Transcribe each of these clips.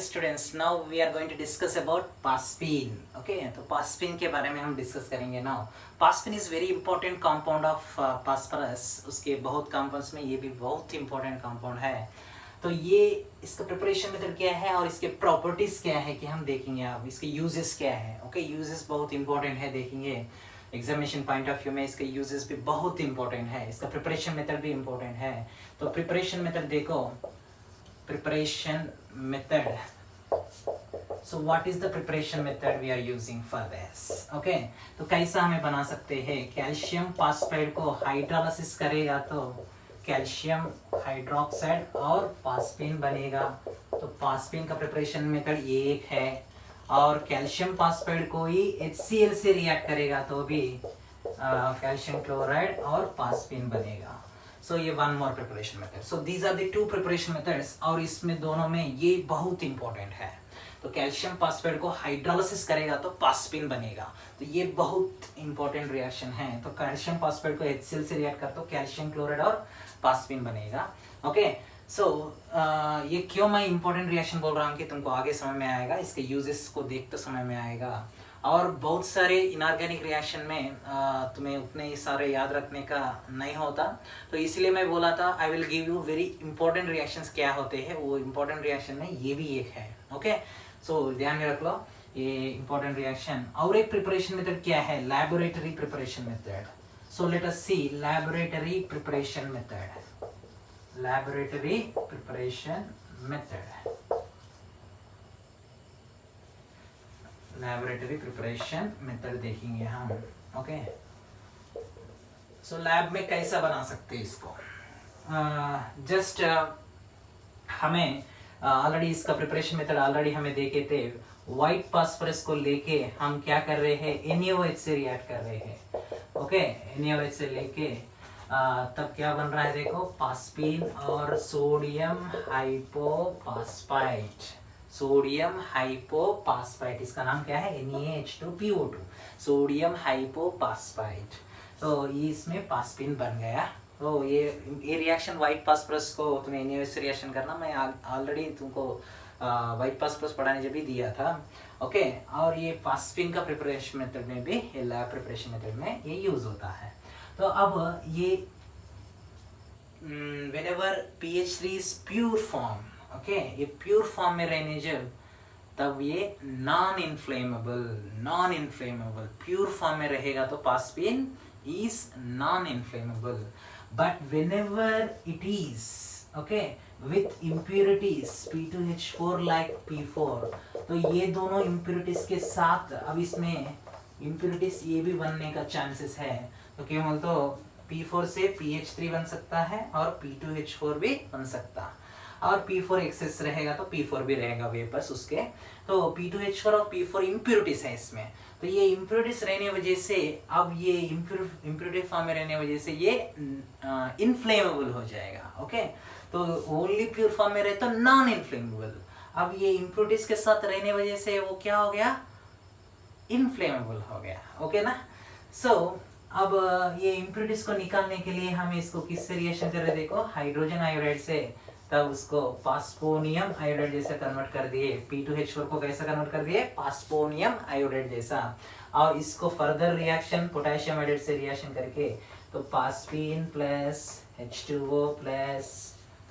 Students, now we are going to discuss about phosphine. Okay, तो phosphine के बारे में हम डिस्कस करेंगे. Now phosphine is very important compound of phosphorus. उसके बहुत कंपाउंड्स में ये भी बहुत इंपॉर्टेंट कंपाउंड है. तो ये इसका प्रिपरेशन मेथड क्या है और इसके प्रॉपर्टीज क्या है कि हम देखेंगे. अब इसके यूजेस क्या है. ओके, यूजेस बहुत इंपॉर्टेंट है, देखेंगे एग्जामिनेशन पॉइंट ऑफ व्यू में इसके यूजेस भी बहुत इंपॉर्टेंट है. इसका प्रिपरेशन मेथड भी इंपॉर्टेंट है. तो प्रिपरेशन मेथड देखो, preparation method. So what is the preparation method we are using for this? Okay, तो कैसा हमें बना सकते हैं. कैल्शियम फास्फाइड को हाइड्रोलाइसिस करेगा तो कैल्शियम हाइड्रोक्साइड और फास्फीन बनेगा. तो फास्फीन का प्रिपरेशन मेथड ये एक है. और कैल्शियम फास्फाइड को ही HCl से रिएक्ट करेगा तो भी कैल्शियम क्लोराइड और फास्फीन बनेगा. सो ये one more preparation method. So these are the two preparation methods. और इसमें दोनों में ये बहुत इंपॉर्टेंट है. तो कैल्शियम फास्फेट को हाइड्रोलाइसिस करेगा तो फास्फीन बनेगा. तो ये बहुत इंपॉर्टेंट रिएक्शन है. तो कैल्शियम फास्फेट को HCl से रिएक्ट कर तो कैल्शियम क्लोराइड और फास्फीन बनेगा. ओके, सो ये क्यों मैं इंपॉर्टेंट रिएक्शन बोल रहा हूँ कि तुमको आगे समझ में आएगा. इसके यूजेस को देख तो समझ में आएगा. और बहुत सारे इनऑर्गेनिक रिएक्शन में तुम्हें उतने सारे याद रखने का नहीं होता. तो इसलिए मैं बोला था I will give you very important reactions क्या होते हैं. वो इंपॉर्टेंट रिएक्शन में ये भी एक है. ओके, सो ध्यान में रख लो ये इंपॉर्टेंट रिएक्शन. और एक प्रिपरेशन मेथड क्या है, laboratory preparation method. So let us see laboratory preparation method. Laboratory preparation method, laboratory preparation method देखेंगे हम. ओके, सो लैब में कैसा बना सकते हैं इसको. जस्ट हमें ऑलरेडी इसका प्रिपरेशन मेथड ऑलरेडी हमें देखे थे. व्हाइट फास्फोरस को लेके हम क्या कर रहे हैं, NaOH से रिएक्ट कर रहे हैं. ओके, NaOH से लेके तब क्या बन रहा है देखो, फास्फीन और सोडियम हाइपोफॉस्फाइट. सोडियम हाइपोफॉस्फाइट, इसका नाम क्या है, NaH2PO2, सोडियम हाइपोफॉस्फाइट. तो ये इसमें फास्फीन बन गया. तो ये रिएक्शन व्हाइट फास्फोरस को तुम्हें NaOH से रिएक्शन करना, मैं ऑलरेडी तुमको व्हाइट फास्फोरस पढ़ाने जब भी दिया था. ओके, और ये फास्फीन का प्रिपरेशन मेथड में भी, ये लैब प्रिपरेशन मेथड में ये यूज होता है. तो अब ये whenever PH3 is pure form, okay, ये प्योर फॉर्म में रहने जब, तब ये नॉन इन्फ्लेमेबल प्योर फॉर्म में रहेगा तो phosphine is non inflammable. But whenever it is okay with impurities P2H4 like P4, तो ये दोनों इम्प्योरिटीज के साथ अब इसमें इम्प्योरिटीज ये भी बनने का चांसेस है. तो क्या बोलते हो, P4 से PH3 बन सकता है और P2H4 भी बन सकता है. और P4 एक्सेस रहेगा तो P4 भी रहेगा वेपर्स उसके. तो P2H4 और P4 इम्प्योरिटीज है इसमें. तो ये इम्प्योरिटीज रहने वजह से, अब ये इम्प्योरिटी फॉर्म में रहने वजह से ये इनफ्लेमेबल हो जाएगा. ओके, तो ओनली प्योर फॉर्म में रहे तो नॉन इनफ्लेमेबल. अब ये इम्प्योरिटीज के साथ रहने वजह से वो क्या हो गया, इनफ्लेमेबल हो गया. ओके ना. सो अब ये इम्प्योरिटीज को निकालने के लिए हम इसको किससे रिएक्शन कर रहे, देखो हाइड्रोजन आयोडाइड से. तब उसको फास्फोनियम आयोडाइड जैसा कन्वर्ट कर दिए. P2H4 को कैसा कन्वर्ट कर दिए, फास्फोनियम आयोडाइड जैसा. और इसको फर्दर रिएक्शन पोटेशियम आयोडाइड से रिएक्शन करके तो phosphine plus H2O plus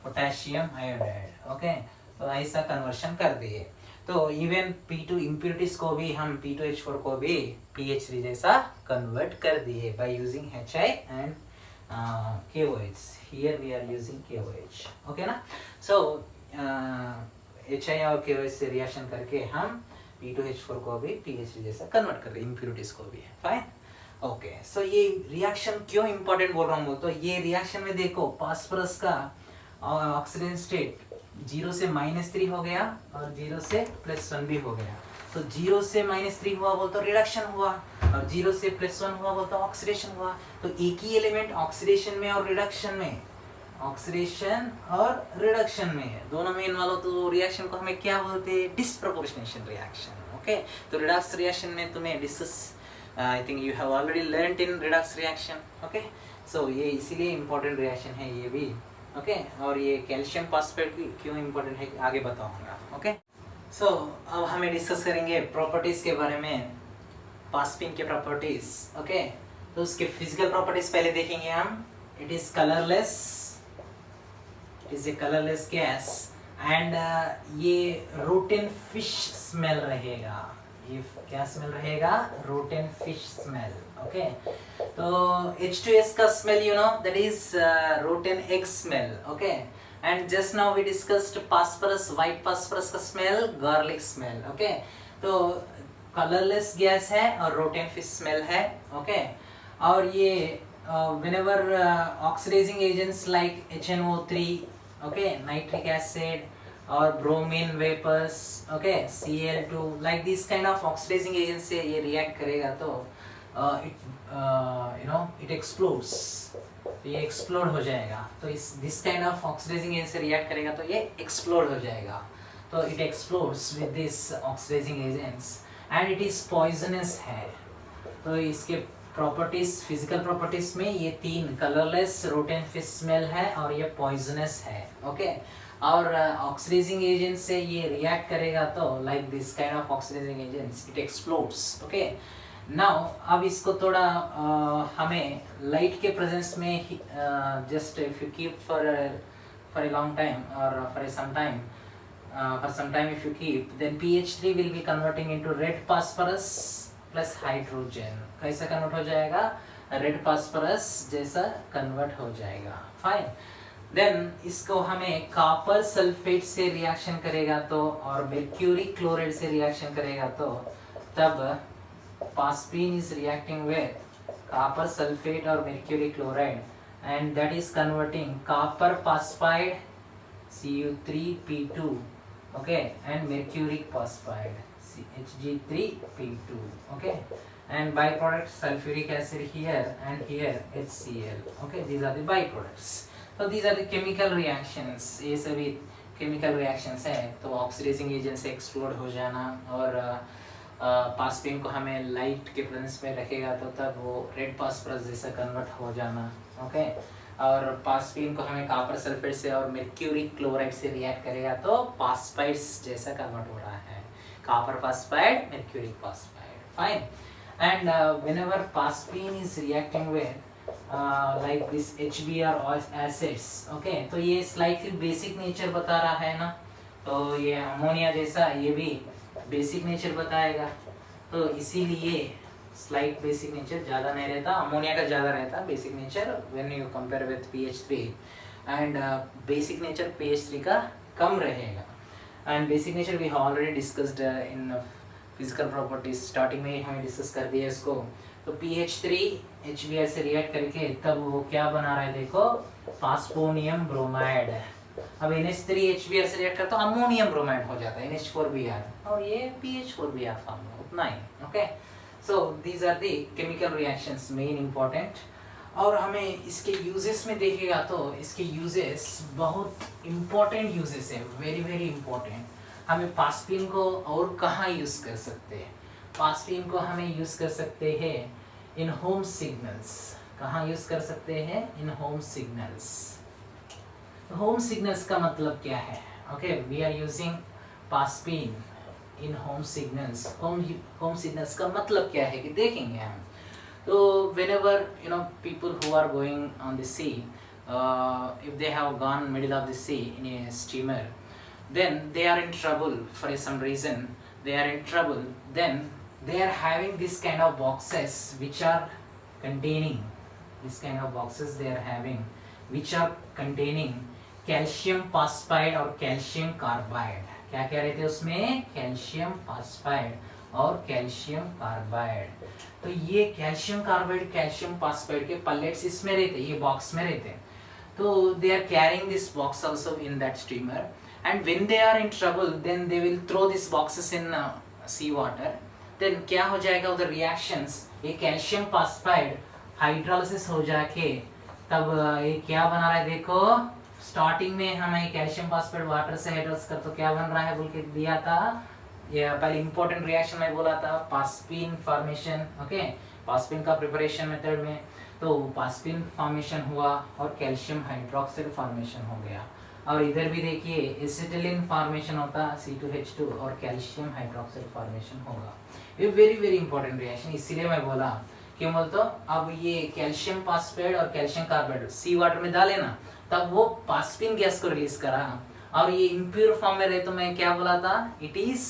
potassium iodide. Okay, तो ऐसा कन्वर्शन कर दिए. तो इवन P2 इम्प्योरिटीज को भी हम P2H4 को भी PH3 जैसा कन्वर्ट कर दिए by using HI and KOH. Here we are using KOH. Okay ना. सो HI और KOH से रिएक्शन करके हम P2H4 को भी PH3 जैसा कन्वर्ट कर रहे हैं, इम्प्योरिटीज को भी. फाइन. ओके, सो ये रिएक्शन क्यों इंपॉर्टेंट बोल रहा हूँ, तो ये रिएक्शन में देखो फास्फोरस का ऑक्सीडेशन स्टेट 0 से -3 हो गया और 0 से +1 भी हो गया. तो 0 से -3 हुआ बोल तो रिडक्शन हुआ, और 0 से +1 हुआ बोल तो ऑक्सीडेशन हुआ. तो एक ही एलिमेंट ऑक्सीडेशन में और रिडक्शन में, ऑक्सीडेशन और रिडक्शन में दोनों में इन्वॉल्व हो तो रिएक्शन को हमें क्या बोलते हैं, डिस्प्रोपोर्शनेशन रिएक्शन. ओके, तो रिडक्स रिएक्शन में तुम्हें discuss, I think you have already learned in redox reaction. Okay, so ये इसीलिए इंपॉर्टेंट रिएक्शन है ये भी. ओके, और ये कैल्शियम फॉस्फेट क्यों इंपॉर्टेंट है आगे बताऊंगा. ओके, सो अब हमें डिस्कस करेंगे प्रॉपर्टीज के बारे में, पासपिन के प्रॉपर्टीज। ओके, तो उसके फिजिकल प्रॉपर्टीज पहले देखेंगे हम। It is colourless, it is a colourless gas and ये रोटन फिश स्मेल रहेगा। ये क्या स्मेल रहेगा? Rotten fish smell. ओके, तो H2S का smell you know that is rotten egg smell. Okay, and just now we discussed phosphorus, white phosphorus का smell garlic smell. Okay, तो colourless gas है और रोटन फिश स्मेल है। Okay, और ये whenever oxidizing agents like HNO3, okay, nitric acid और bromine vapours, okay, Cl2, like this kind of oxidising agent से ये रिएक्ट करेगा तो इट एक्सप्लोड्स, तो ये एक्सप्लोड हो जाएगा। तो इस this kind of oxidising agent से रिएक्ट करेगा तो ये एक्सप्लोड हो जाएगा। तो it explodes with this oxidising agents and it is poisonous है। तो इसके प्रॉपर्टीज, फिजिकल प्रॉपर्टीज में ये तीन, कलरलेस, रोटन फिश स्मेल है और ये पॉइजनस है। ओके, और ऑक्सीडाइजिंग एजेंट से ये रिएक्ट करेगा तो like this kind of oxidising agents it explodes. Okay, now अब इसको थोड़ा हमें लाइट के प्रेजेंस में just if you keep for a long time और for some time if you keep, then PH3 will be converting into red phosphorus plus hydrogen। कैसा convert हो जाएगा? रेड फास्फोरस जैसा कन्वर्ट हो जाएगा। फाइन, देन इसको हमें कॉपर सल्फेट से रिएक्शन करेगा तो, और mercury क्लोराइड से रिएक्शन करेगा तो, तब phosphine is reacting with copper sulphate और mercury chloride and that is converting copper phosphide Cu3P2, okay, and mercuric phosphide Hg3P2, okay, and byproduct sulfuric acid here and here HCl। okay, these are the byproducts। so these are the chemical reactions। ये सभी chemical reactions है। तो oxidising agent से explode हो जाना और पासपिन को हमें लाइट के प्रेजेंस में रखेगा तो तब वो रेड फास्फोरस जैसा कन्वर्ट हो जाना। ओके, और पासपिन को हमें कॉपर सल्फेट से और mercury क्लोराइड से रिएक्ट करेगा तो फास्फाइड्स जैसा कन्वर्ट हो रहा है, copper phosphide, mercury phosphide. Fine, and whenever phosphine is reacting with like this HBr acids, okay, तो ये स्लाइटली बेसिक नेचर बता रहा है ना, तो ये अमोनिया जैसा ये भी बेसिक नेचर बताएगा। तो इसीलिए स्लाइट बेसिक नेचर ज़्यादा नहीं रहता, अमोनिया का ज़्यादा रहता basic nature when you compare with PH3 and basic nature PH3 का कम रहेगा। And basic nature we have already discussed in physical properties, starting में हमें डिस्कस कर दिया इसको। तो PH3 HBr से रिएक्ट करके तब वो क्या बना रहा है देखो, फास्फोनियम ब्रोमाइड। अब NH3 HBr से रिएक्ट करता तो अमोनियम ब्रोमाइड हो जाता है NH4Br और ये PH4Br फॉर्म में, उतना ही। Okay, so these are the chemical reactions main important. और हमें इसके यूजेस में देखेगा तो इसके यूजेस बहुत इम्पोर्टेंट यूजेस है, वेरी वेरी इम्पोर्टेंट। हमें पासपिन को और कहाँ यूज़ कर सकते हैं? पासपिन को हमें यूज़ कर सकते हैं इन होम सिग्नल्स। कहाँ यूज़ कर सकते हैं? In home signals. Home signals का मतलब क्या है? Okay, we are using phosphine in home signals. Home signals का मतलब क्या है कि देखेंगे हम। तो whenever you know people who are going on the sea, if they have gone middle of the sea in a steamer, then they are in trouble for some reason, they are in trouble, then they are having this kind of boxes which are containing, this kind of boxes they are having which are containing calcium phosphide और calcium carbide. क्या कह रहे थे उसमें? Calcium phosphide और calcium carbide. तो ये calcium carbide, calcium phosphide के पलेट्स इसमें रहते, ये बॉक्स में रहते। तो they are carrying this box also in that steamer and when they are in trouble then they will throw this boxes in sea water. Then क्या हो जाएगा उधर रिएक्शंस, ये कैल्शियम फास्फाइड हाइड्रोलिसिस हो जाके तब ये क्या बना रहा है देखो। स्टार्टिंग में हमें कैल्शियम फास्फेट वाटर से हाइड्रोलाइज कर तो क्या बन रहा है बोल के दिया था, ये पहले इंपॉर्टेंट रिएक्शन में बोला था, पासपिन फॉर्मेशन। ओके, पासपिन का प्रिपरेशन मेथड में तो पासपिन फॉर्मेशन हुआ और कैल्शियम हाइड्रोक्साइड फॉर्मेशन हो गया। और इधर भी देखिए एसिटिलीन फॉर्मेशन होता C2H2 और कैल्शियम हाइड्रोक्साइड फॉर्मेशन होगा। ये वेरी वेरी इंपॉर्टेंट रिएक्शन, इसीलिए मैं बोला क्यों बोलते हो। अब ये कैल्शियम फास्फेट और कैल्शियम कार्बाइड सी वाटर में डाले ना, तब वो फास्फिन गैस को रिलीज करा, और ये इम्प्योर फॉर्म में रहे तो मैं क्या बोला था, इट इज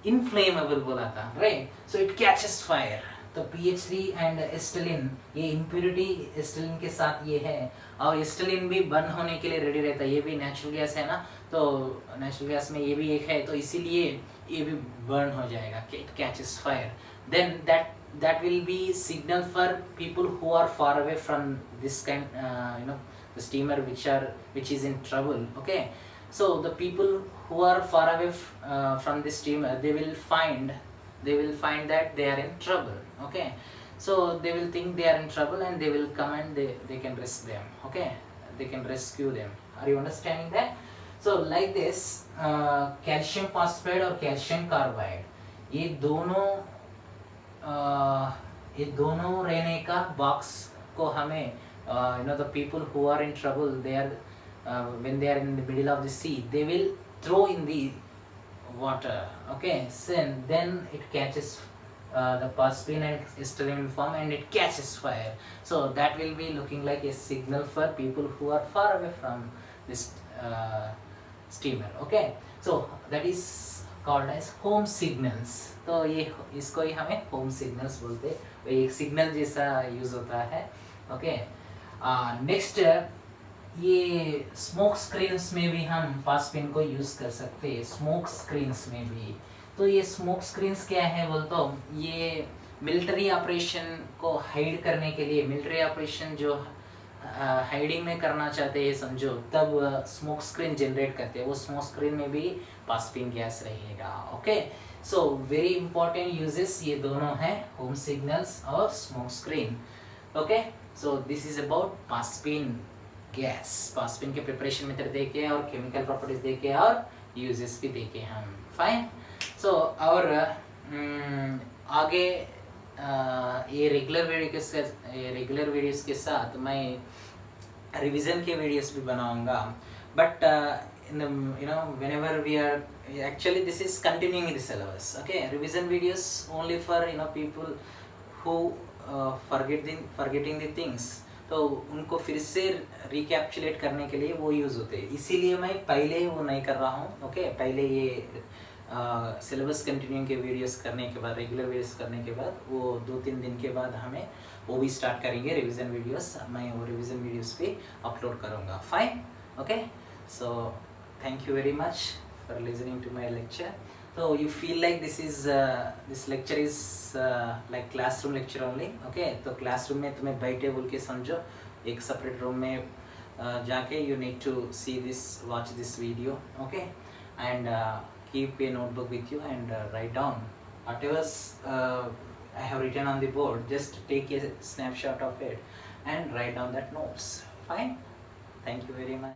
इनफ्लेमेबल बोला था, right. So it catches fire. तो PH3 एंड एस्टिलीन, ये इम्प्योरिटी एस्टिलीन के साथ ये है, और एस्टिलीन भी बर्न होने के लिए रेडी रहता है, ये भी नेचुरल गैस है ना, तो नेचुरल गैस में ये भी एक है, तो इसीलिए ये भी बर्न हो जाएगा, it catches fire. Then that will be signal for people who are far away from this kind, the steamer which is in trouble, okay. So the people who are far away from this steamer, they will find that they are in trouble, okay. So they will think they are in trouble and they will come and they can rescue them, okay, they can rescue them. Are you understanding that? So like this, calcium phosphate और calcium carbide, ये दोनों रहने का box को हमें the people who are in trouble, they are when they are in the middle of the sea, they will throw in the water, okay. Then it catches the phosphine and estuarine form and it catches fire. So that will be looking like a signal for people who are far away from this steamer, okay. So that is called as home signals. तो ये इसको ही हमें home signals बोलते हैं, वो एक signal जैसा use होता है, ओके। नेक्स्ट ये स्मोक स्क्रीन्स में भी हम फास्फिन को यूज कर सकते हैं, स्मोक स्क्रीन्स में भी। तो ये स्मोक स्क्रीन्स क्या है बोल तो, ये मिलिट्री ऑपरेशन को हाइड करने के लिए, मिलिट्री ऑपरेशन जो हाइडिंग में करना चाहते हैं समझो, तब स्मोक स्क्रीन जनरेट करते हैं, वो स्मोक स्क्रीन में भी फास्फिन गैस रहेगा, okay. So very important uses ये दोनों हैं, होम सिग्नल्स और smoke screen, okay. So this is about phosphine gas. Phosphine के प्रिपरेशन मेथड देखे और केमिकल प्रॉपर्टीज देखे और यूजेस भी देखे हम, फाइन। सो और आगे ये रेगुलर वीडियोस के साथ मैं रिवीजन के वीडियोस भी बनाऊंगा, but whenever we are actually this is continuing the syllabus, okay. Revision videos only for people who forgetting the things, तो उनको फिर से रिकैप्चुलेट करने के लिए वो यूज होते हैं, इसीलिए मैं पहले वो नहीं कर रहा हूँ, ओके। पहले ये सिलेबस कंटिन्यूइंग के वीडियोस करने के बाद, रेगुलर वीडियोस करने के बाद, वो 2-3 दिन के बाद हमें वो भी स्टार्ट करेंगे रिवीजन वीडियोस, मैं वो रिवीजन वीडियोस भी अपलोड करूँगा, fine, okay. So thank you very much for listening to my lecture. तो you feel like this lecture is like classroom lecture only, okay. तो क्लासरूम में तुम्हें बैठे बोल के समझो, एक सेपरेट रूम में जाके you need to see this, watch this video, okay, and keep a notebook with you and write down whatever I have written on the board. Just take a snapshot of it and write down that notes, fine. Thank you very much.